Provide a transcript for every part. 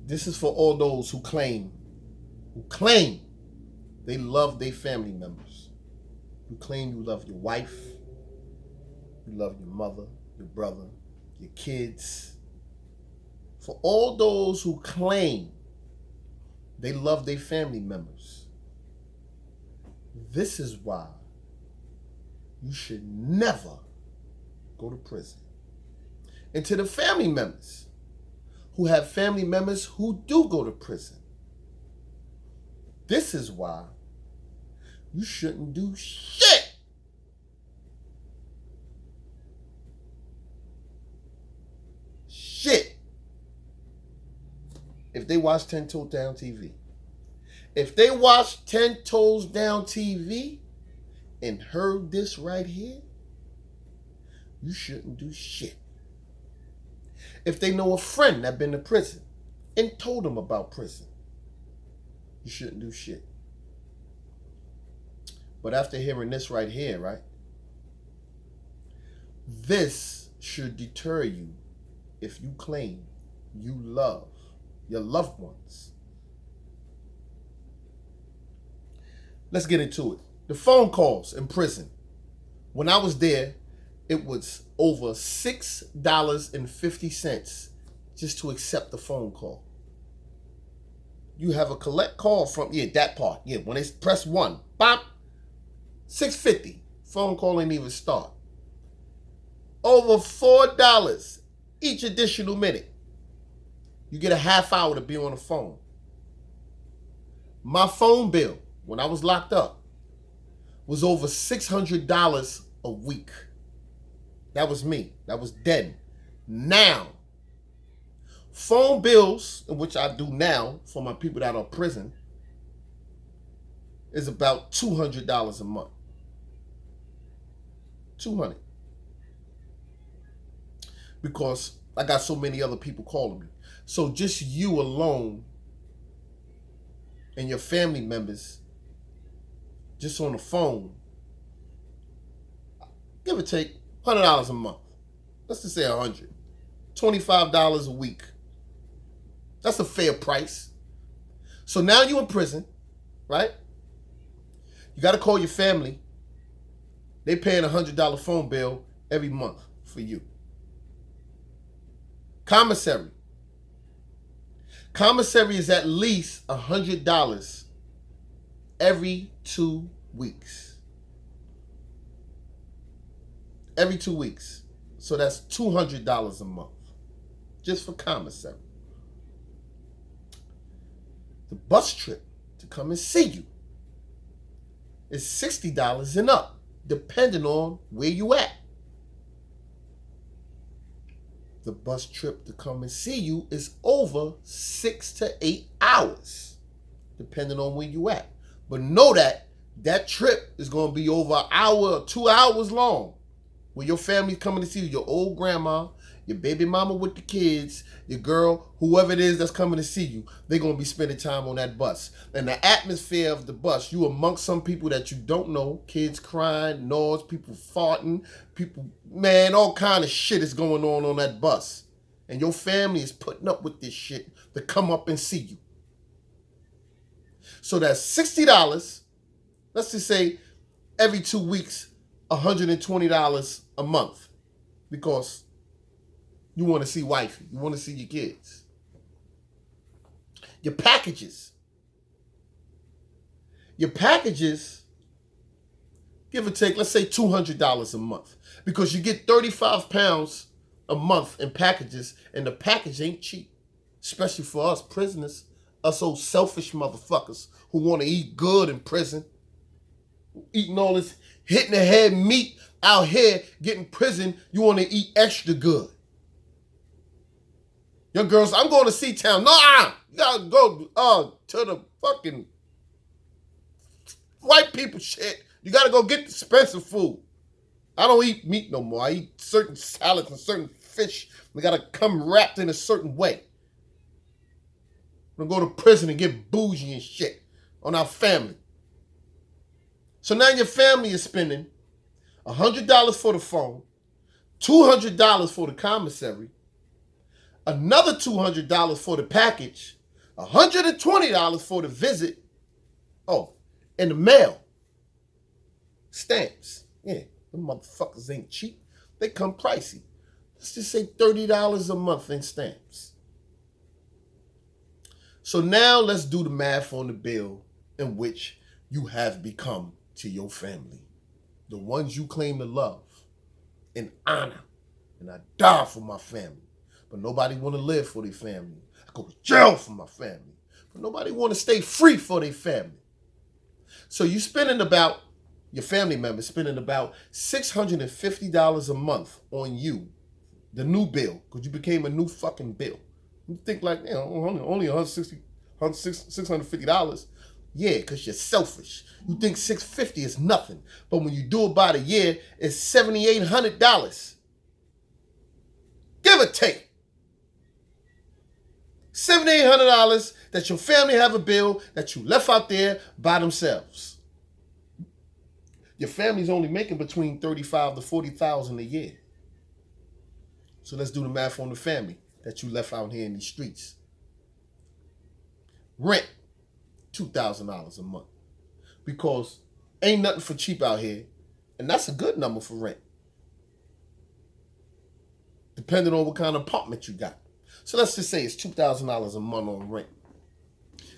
This is for all those who claim they love their family members. You claim you love your wife, you love your mother, your brother, your kids. For all those who claim they love their family members, this is why you should never go to prison. And to the family members who have family members who do go to prison, this is why you shouldn't do shit. Shit. If they watch 10 Toes Down TV. If they watch 10 Toes Down TV and heard this right here, you shouldn't do shit. If they know a friend that been to prison and told them about prison, you shouldn't do shit. But after hearing this right here, right? This should deter you if you claim you love your loved ones. Let's get into it. The phone calls in prison. When I was there, it was over $6.50 just to accept the phone call. You have a collect call from, that part. When they press 1, bop, $6.50. Phone call ain't even start. Over $4 each additional minute. You get a half hour to be on the phone. My phone bill, when I was locked up, was over $600 a week. That was me. That was then. Now, phone bills, which I do now for my people that are in prison, is about $200 a month. $200. Because I got so many other people calling me. So just you alone and your family members, just on the phone, give or take $100 a month. Let's just say $100. $25 a week. That's a fair price. So now you're in prison, right? You got to call your family. They paying a $100 phone bill every month for you. Commissary. Commissary is at least $100 every 2 weeks. Every 2 weeks. So that's $200 a month. Just for commissary. The bus trip to come and see you is $60 and up, depending on where you at. The bus trip to come and see you is over 6 to 8 hours, depending on where you at. But know that that trip is going to be over an hour or 2 hours long, where your family's coming to see you, your old grandma, your baby mama with the kids, your girl, whoever it is that's coming to see you, they're going to be spending time on that bus. And the atmosphere of the bus, you amongst some people that you don't know, kids crying, noise, people farting, people, man, all kind of shit is going on that bus. And your family is putting up with this shit to come up and see you. So that's $60, let's just say every 2 weeks, $120 a month. Because you want to see wifey. You want to see your kids. Your packages. Your packages, give or take, let's say $200 a month. Because you get 35 pounds a month in packages, and the package ain't cheap. Especially for us prisoners, us old selfish motherfuckers who want to eat good in prison. Eating all this hitting the head meat out here, getting prison, you want to eat extra good. Your girls, I'm going to C-Town. No, you gotta go to the fucking white people shit. You gotta go get the expensive food. I don't eat meat no more. I eat certain salads and certain fish. They gotta come wrapped in a certain way. I'm gonna go to prison and get bougie and shit on our family. So now your family is spending $100 for the phone, $200 for the commissary, another $200 for the package, $120 for the visit. Oh, and the mail. Stamps. Yeah, them motherfuckers ain't cheap. They come pricey. Let's just say $30 a month in stamps. So now let's do the math on the bill in which you have become to your family. The ones you claim to love and honor. And I die for my family. But nobody want to live for their family. I go to jail for my family. But nobody want to stay free for their family. So you spending about, your family members spending about $650 a month on you, the new bill, because you became a new fucking bill. You think like, only $650. Yeah, because you're selfish. You think $650 is nothing. But when you do it by the year, it's $7,800. Give or take. $7,800 that your family have a bill that you left out there by themselves. Your family's only making between $35,000 to $40,000 a year. So let's do the math on the family that you left out here in these streets. Rent, $2,000 a month. Because ain't nothing for cheap out here. And that's a good number for rent. Depending on what kind of apartment you got. So let's just say it's $2,000 a month on rent.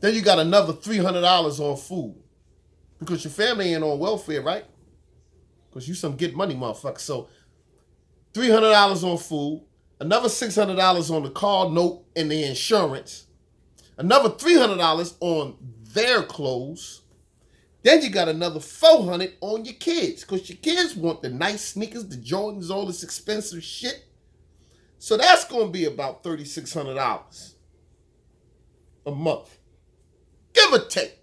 Then you got another $300 on food. Because your family ain't on welfare, right? Because you some get money motherfucker. So $300 on food. Another $600 on the car note and the insurance. Another $300 on their clothes. Then you got another $400 on your kids. Because your kids want the nice sneakers, the Jordans, all this expensive shit. So that's going to be about $3,600 a month. Give or take.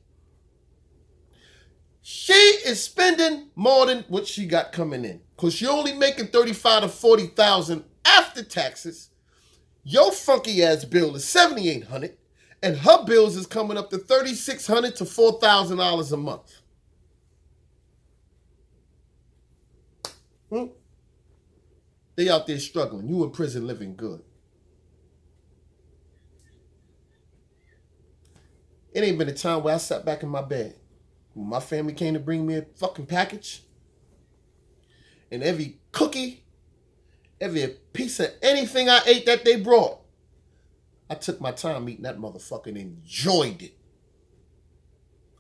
She is spending more than what she got coming in. Because you're only making $35,000 to $40,000 after taxes. Your funky ass bill is $7,800. And her bills is coming up to $3,600 to $4,000 a month. They out there struggling. You in prison living good. It ain't been a time where I sat back in my bed. When my family came to bring me a fucking package. And every cookie, every piece of anything I ate that they brought, I took my time eating that motherfucker and enjoyed it.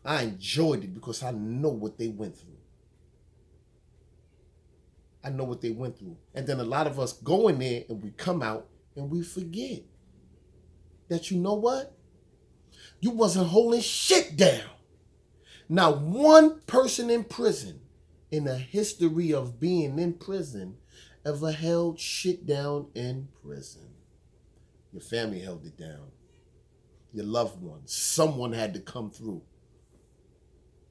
I enjoyed it because I know what they went through. I know what they went through. And then a lot of us go in there and we come out and we forget that, you know what? You wasn't holding shit down. Not one person in prison in the history of being in prison ever held shit down in prison. Your family held it down. Your loved ones. Someone had to come through.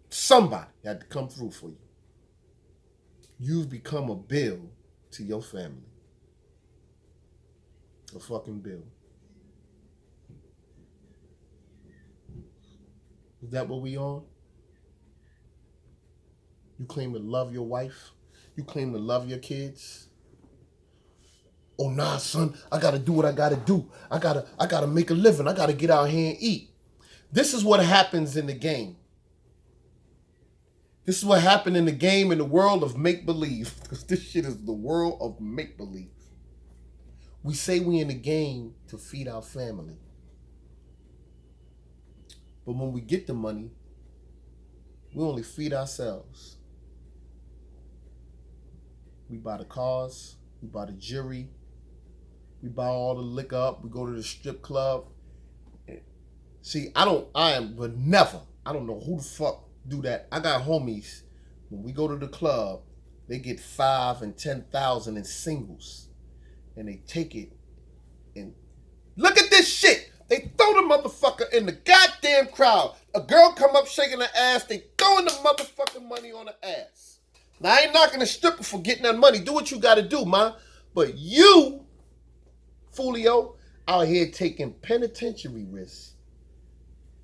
Somebody had to come through for you. You've become a bill to your family. A fucking bill. Is that what we on? You claim to love your wife? You claim to love your kids? Oh nah, son, I gotta do what I gotta do. I gotta make a living. I gotta get out here and eat. This is what happens in the game. This is what happened in the game in the world of make-believe. Because this shit is the world of make-believe. We say we in the game to feed our family. But when we get the money, we only feed ourselves. We buy the cars, we buy the jewelry, we buy all the liquor up, we go to the strip club. See, I don't know who the fuck do that. I got homies, when we go to the club, they get 5 and 10,000 in singles. And they take it and look at this shit. They throw the motherfucker in the goddamn crowd. A girl come up shaking her ass, they throwing the motherfucking money on her ass. Now I ain't knocking the stripper for getting that money. Do what you gotta do, man. But you, Foolio, out here taking penitentiary risks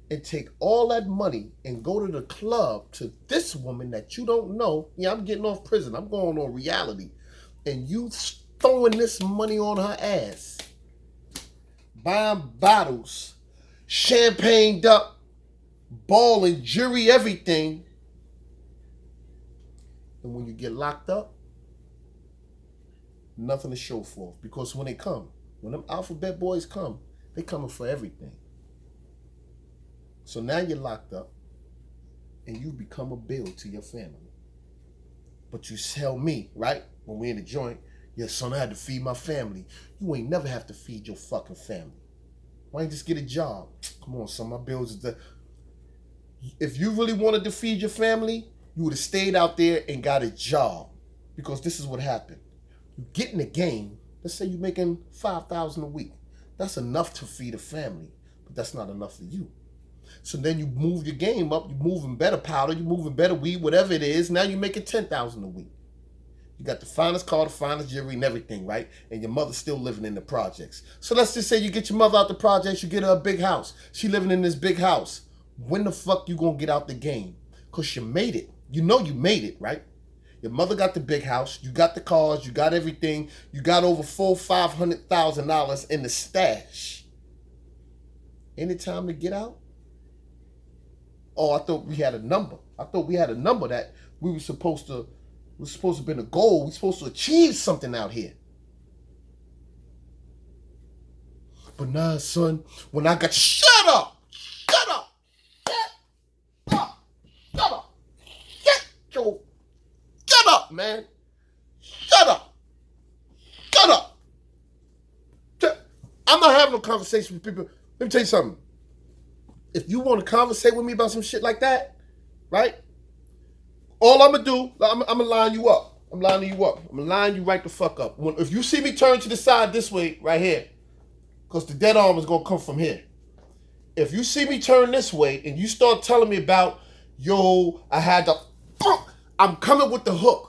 and take all that money and go to the club to this woman that you don't know. Yeah, I'm getting off prison. I'm going on reality. And you throwing this money on her ass. buying bottles, champagned up, balling, jury, everything. And when you get locked up, nothing to show for. Because when they come, when them alphabet boys come, they coming for everything. So now you're locked up and you become a bill to your family. But you tell me, right, when we're in the joint, yeah, son, I had to feed my family. You ain't never have to feed your fucking family. Why don't you just get a job? Come on, son, my bills is the... If you really wanted to feed your family, you would have stayed out there and got a job. Because this is what happened. You get in the game, let's say you're making $5,000 a week. That's enough to feed a family, but that's not enough for you. So then you move your game up, you're moving better powder, you're moving better weed, whatever it is, now you're making $10,000 a week. You got the finest car, the finest jewelry and everything, right? And your mother's still living in the projects. So let's just say you get your mother out the projects, you get her a big house. She living in this big house. When the fuck you gonna get out the game? Because you made it. You know you made it, right? Your mother got the big house, you got the cars, you got everything, you got over $400,000-$500,000 in the stash. Any time to get out? Oh, I thought we had a number. I thought we had a number that we were supposed to have been a goal. We're supposed to achieve something out here. But nah, son, when I got shut up, man. Shut up. I'm not having no conversation with people. Let me tell you something. If you want to conversate with me about some shit like that, right? All I'm going to do, I'm going to line you up. I'm going to line you right the fuck up. If you see me turn to the side this way, right here, because the dead arm is going to come from here. If you see me turn this way and you start telling me about, yo, I had to, I'm coming with the hook.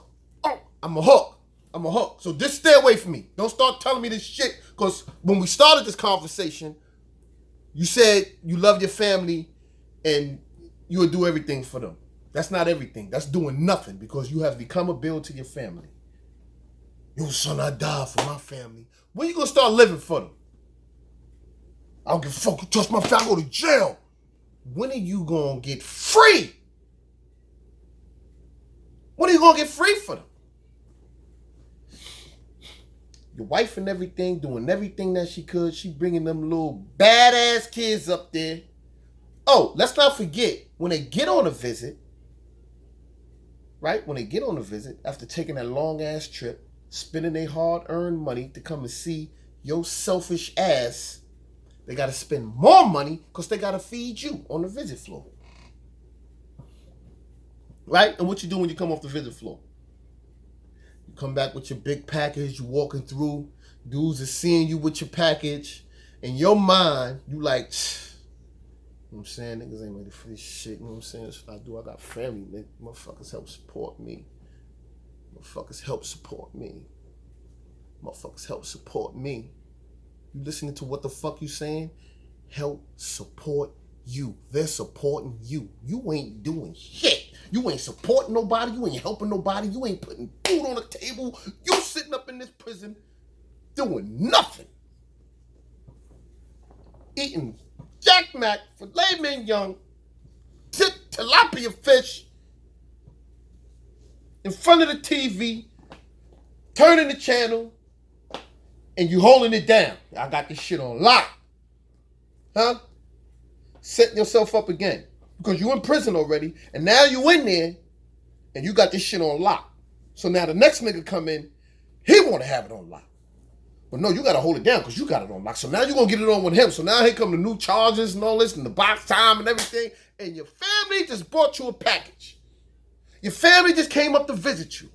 I'm a hook. So just stay away from me. Don't start telling me this shit. Because when we started this conversation, you said you love your family and you would do everything for them. That's not everything. That's doing nothing because you have become a bill to your family. Yo, son, I died for my family. When you going to start living for them? I don't give a fuck. You touch my family, I go to jail. When are you going to get free? When are you going to get free for them? Your wife and everything, doing everything that she could. She bringing them little badass kids up there. Oh, let's not forget, when they get on a visit, right? When they get on a visit, after taking that long-ass trip, spending their hard-earned money to come and see your selfish ass, they got to spend more money because they got to feed you on the visit floor. Right? And what you do when you come off the visit floor? You come back with your big package, you walking through, dudes are seeing you with your package. In your mind, you like, you know what I'm saying? Niggas ain't ready for this shit. You know what I'm saying? That's what I do. I got family. Motherfuckers help support me. Motherfuckers help support me. You listening to what the fuck you saying? Help support you. They're supporting you. You ain't doing shit. You ain't supporting nobody. You ain't helping nobody. You ain't putting food on the table. You sitting up in this prison doing nothing. Eating Jack Mac, filet mignon, tilapia fish in front of the TV, turning the channel, and you holding it down. I got this shit on lock. Huh? Setting yourself up again. Because you in prison already, and now you in there, and you got this shit on lock. So now the next nigga come in, he want to have it on lock. But no, you got to hold it down because you got it on lock. So now you're going to get it on with him. So now here come the new charges and all this, and the box time and everything, and your family just brought you a package. Your family just came up to visit you.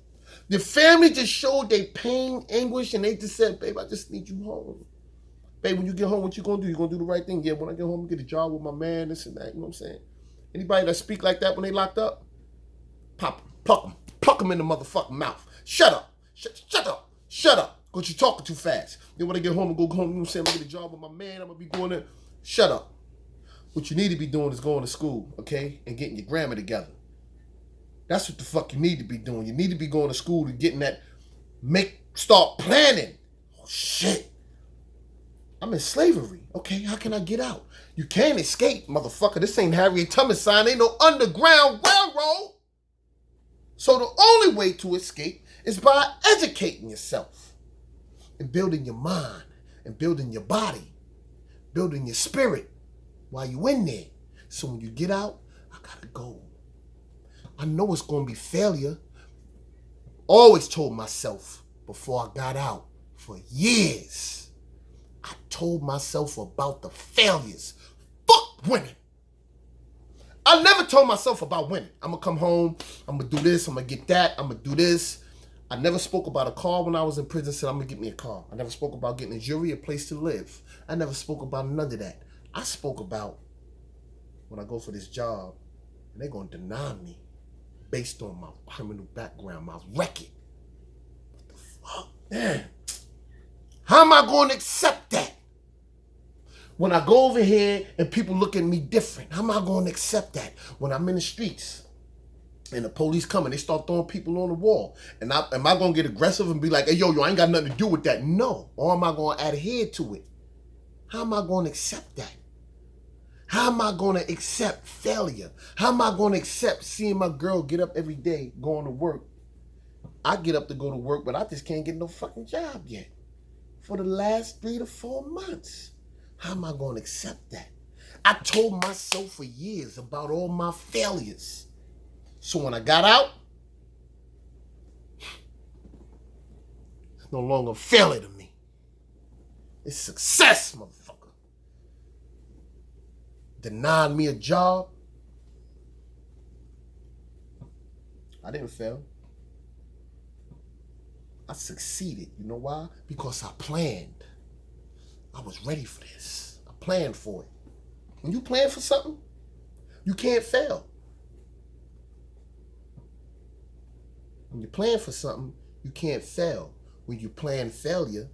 Your family just showed their pain, anguish, and they just said, babe, I just need you home. Babe, when you get home, what you going to do? You going to do the right thing? Yeah, when I get home, get a job with my man, this and that. You know what I'm saying? Anybody that speak like that when they locked up, pop them, pluck them in the motherfucking mouth. Shut up. Shut up. Because you're talking too fast. Then when I get home and go home, you know what I'm saying? I'm going to get a job with my man. I'm going to be doing it. Shut up. What you need to be doing is going to school, okay? And getting your grammar together. That's what the fuck you need to be doing. You need to be going to school and getting that, start planning. Oh, shit. I'm in slavery. Okay, how can I get out? You can't escape, motherfucker. This ain't Harriet Tubman sign. Ain't no underground railroad. So the only way to escape is by educating yourself and building your mind and building your body, building your spirit while you in there. So when you get out, I got a goal. I know it's going to be failure. Always told myself before I got out for years. I told myself about the failures. Fuck winning. I never told myself about winning. I'm going to come home. I'm going to do this. I'm going to get that. I'm going to do this. I never spoke about a car when I was in prison. Said I'm going to get me a car. I never spoke about getting a jury, a place to live. I never spoke about none of that. I spoke about when I go for this job and they're going to deny me based on my criminal background, my record. What the fuck, man? How am I going to accept that? When I go over here and people look at me different, how am I going to accept that? When I'm in the streets and the police come and they start throwing people on the wall, and am I going to get aggressive and be like, hey, yo, I ain't got nothing to do with that? No. Or am I going to adhere to it? How am I going to accept that? How am I going to accept failure? How am I going to accept seeing my girl get up every day, going to work? I get up to go to work, but I just can't get no fucking job yet for the last 3 to 4 months. How am I going to accept that? I told myself for years about all my failures. So when I got out, it's no longer failure to me. It's success, motherfucker. Denied me a job. I didn't fail. I succeeded. You know why? Because I planned. I was ready for this. I planned for it. When you plan for something, you can't fail. When you plan for something, you can't fail. When you plan failure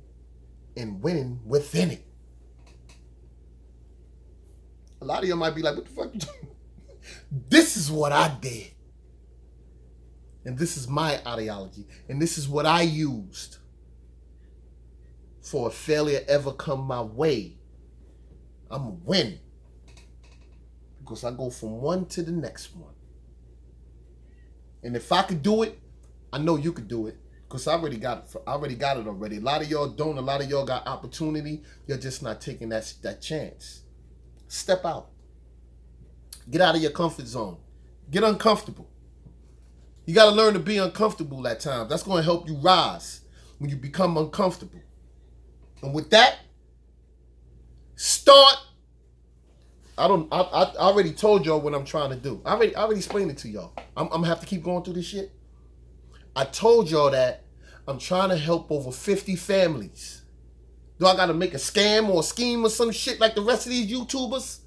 and winning within it. A lot of you might be like, what the fuck you doing? This is what I did. And this is my ideology. And this is what I used. For a failure ever come my way, I'm going to win. Because I go from one to the next one. And if I could do it, I know you could do it. Because I already got it. A lot of y'all don't. A lot of y'all got opportunity. You're just not taking that chance. Step out. Get out of your comfort zone. Get uncomfortable. You got to learn to be uncomfortable at times. That's going to help you rise when you become uncomfortable. And with that, start. I already told y'all what I'm trying to do. I already explained it to y'all. I'm going to have to keep going through this shit. I told y'all that I'm trying to help over 50 families. Do I got to make a scam or a scheme or some shit like the rest of these YouTubers?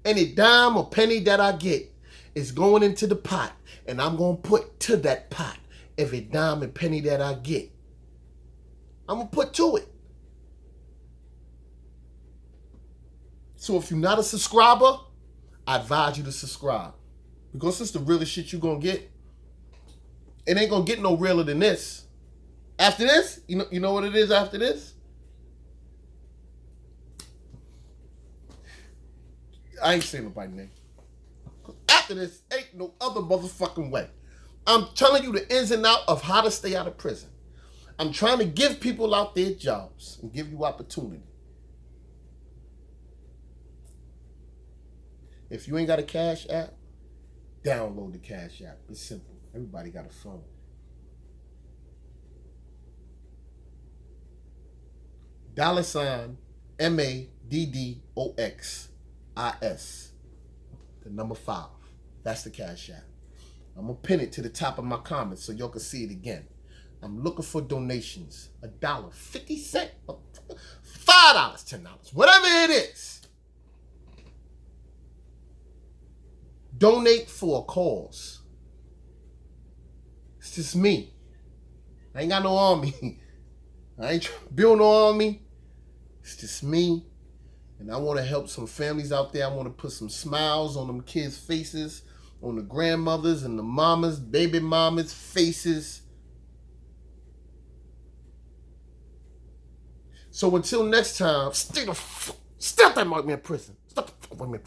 Any dime or penny that I get is going into the pot. And I'm going to put to that pot every dime and penny that I get. I'm going to put to it. So if you're not a subscriber, I advise you to subscribe. Because it's the realest shit you're going to get. It ain't going to get no realer than this. After this, you know what it is after this? I ain't saying nobody's name. After this, ain't no other motherfucking way. I'm telling you the ins and outs of how to stay out of prison. I'm trying to give people out there jobs and give you opportunity. If you ain't got a Cash App, download the Cash App. It's simple. Everybody got a phone. $MADDOXIS. The number 5. That's the Cash App. I'm going to pin it to the top of my comments so y'all can see it again. I'm looking for donations. $1, 50 cents, $5, $10, whatever it is. Donate for a cause. It's just me. I ain't got no army. I ain't trying to build no army. It's just me. And I want to help some families out there. I want to put some smiles on them kids' faces, on the grandmothers and the mamas, baby mamas' faces. So until next time, stay out that white man prison. Stop the white man prison.